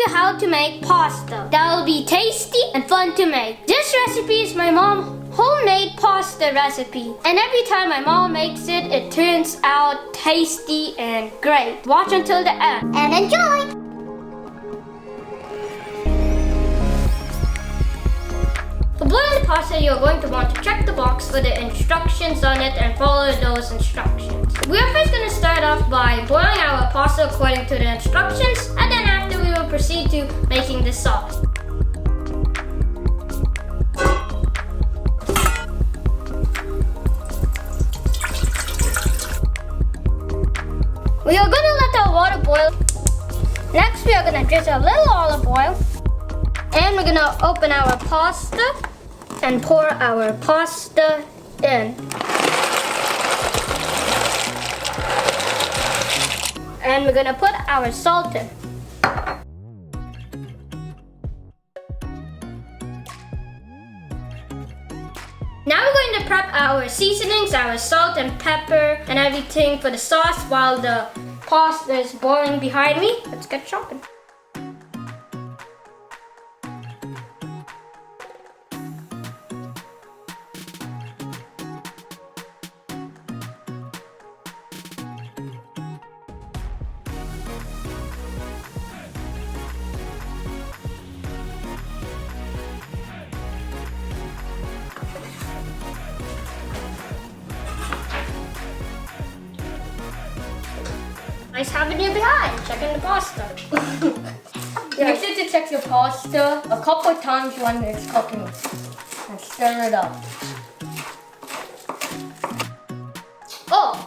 you how to make pasta that will be tasty and fun to make. This recipe is my mom's homemade pasta recipe, and every time my mom makes it, it turns out tasty and great. Watch until the end and enjoy! To boil the pasta, you're going to want to check the box for the instructions on it and follow those instructions. We are first going to start off by boiling our pasta according to the instructions, and then after we will proceed to making the sauce. We are going to let our water boil. Next, we are going to drizzle a little olive oil. And we're going to open our pasta and pour our pasta in. And we're going to put our salt in. Now we're going to prep our seasonings, our salt and pepper and everything for the sauce while the pasta is boiling behind me. Let's get chopping. Nice having you behind, checking the pasta. Make sure to check your pasta a couple of times when it's cooking and stir it up. Oh,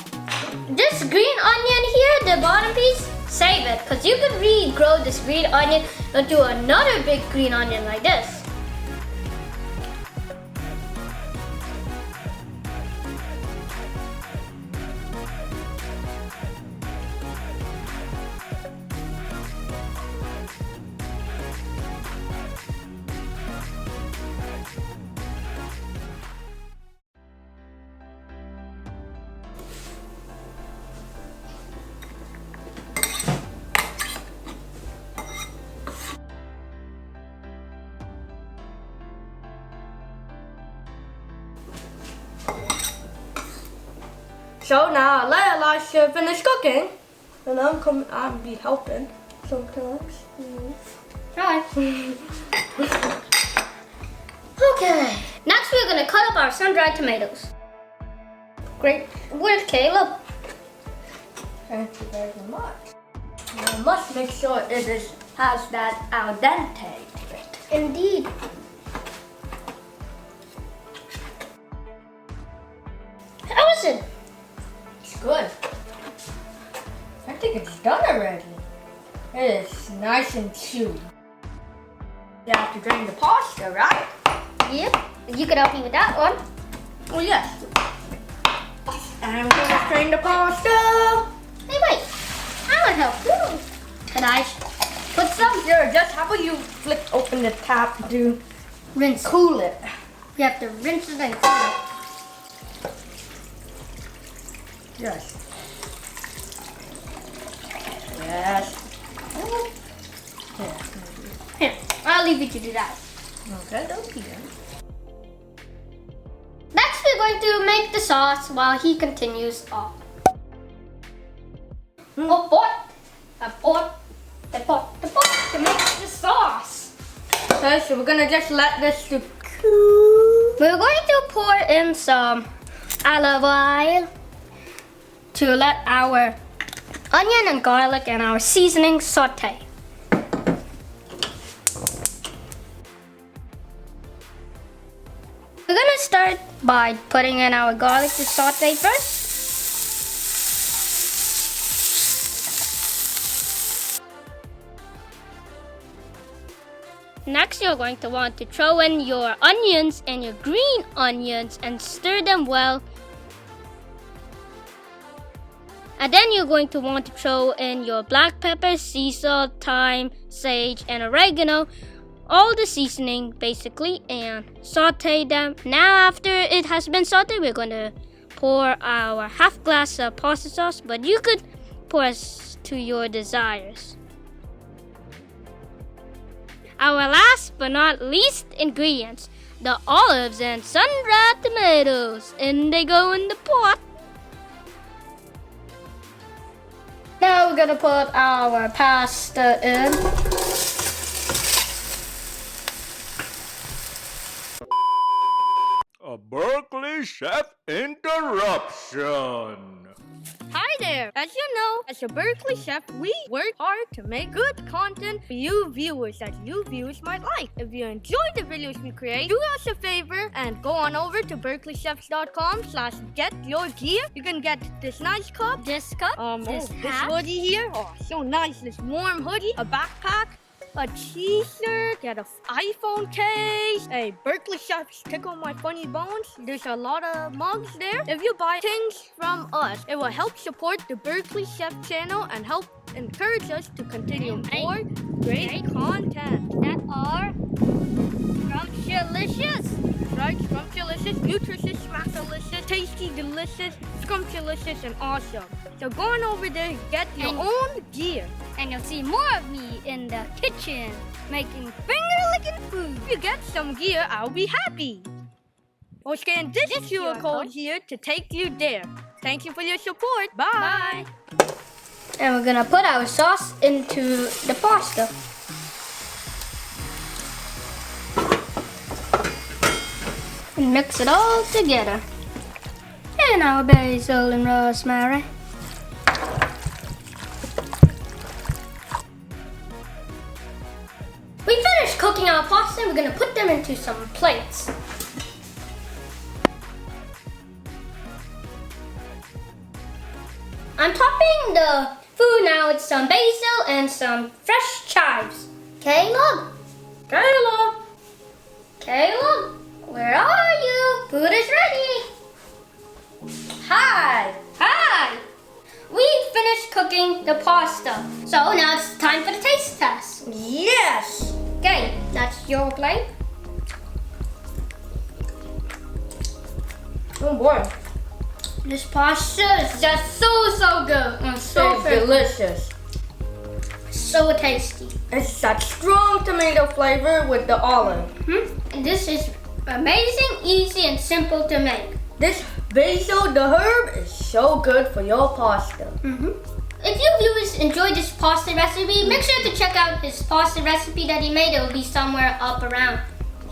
this green onion here, the bottom piece, save it, because you can regrow this green onion into another big green onion like this. So now I'll let Elisha finish cooking, and I'll be helping sometimes. Try. Okay. Next we're gonna cut up our sun-dried tomatoes. Great work, Caleb. Thank you very much. I must make sure has that al dente to it. Indeed. How is it? Good. I think it's done already. It is nice and chewy. You have to drain the pasta, right? Yep. You could help me with that one. Oh, yes. I'm gonna drain the pasta. Hey, wait. I want help too. Can I put some? Here, just how about you flick open the tap to rinse, cool it. You have to rinse it and cool it. Yes. Yes. Here, I'll leave you to do that. Okay, don't be good. Next, we're going to make the sauce while he continues on. Oh, boy. The pot to make the sauce. Okay, so we're gonna just let this to cool. We're going to pour in some olive oil to let our onion and garlic and our seasoning saute. We're gonna start by putting in our garlic to saute first. Next, you're going to want to throw in your onions and your green onions and stir them well. And then you're going to want to throw in your black pepper, sea salt, thyme, sage, and oregano. All the seasoning basically, and saute them. Now after it has been sauteed, we're going to pour our half glass of pasta sauce, but you could pour as to your desires. our last but not least ingredients, the olives and sun-dried tomatoes. And they go in the pot. Now we're gonna put our pasta in. A Berkeley Chef interruption. Hi there! As you know, as a Berkeley Chef, we work hard to make good content for you viewers that you viewers might like. If you enjoy the videos we create, do us a favor and go on over to berkeleychefs.com/getyourgear. You can get this nice cup, This this hat. hoodie here. Oh, so nice. This warm hoodie, a backpack, a t-shirt, get an iPhone case, a Berkeley Chefs Tickle My Funny Bones. There's a lot of mugs there. If you buy things from us, it will help support the Berkeley Chef channel and help encourage us to continue more great content. That are scrumptious. Right? Scrumptious, nutritious, smackalicious, tasty, delicious, scrumptious, and awesome. So go on over there and get your own gear. And you'll see more of me in the kitchen making finger-licking food. If you get some gear, I'll be happy. Or scan this QR code here to take you there. Thank you for your support. Bye. And we're gonna put our sauce into the pasta. And mix it all together. And our basil and rosemary. We finished cooking our pasta and we're gonna put them into some plates. I'm topping the food now with some basil and some fresh chives. Caleb? Where are you? Food is ready. Hi. We finished cooking the pasta. So now it's time for the taste test. Yes. Okay, that's your plate. Oh boy. This pasta is just so good. And so delicious. So tasty. It's that strong tomato flavor with the olive. And this is amazing, easy, and simple to make. This basil, the herb, is so good for your pasta. If you viewers enjoyed this pasta recipe, make sure to check out his pasta recipe that he made. It will be somewhere up around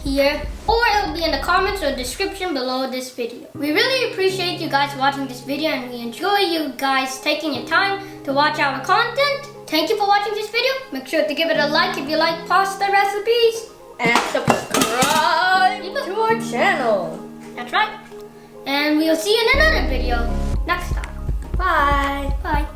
here, or it will be in the comments or description below this video. We really appreciate you guys watching this video, and we enjoy you guys taking your time to watch our content. Thank you for watching this video. Make sure to give it a like if you like pasta recipes. And subscribe to our channel. That's right. And we'll see you in another video next time. Bye. Bye.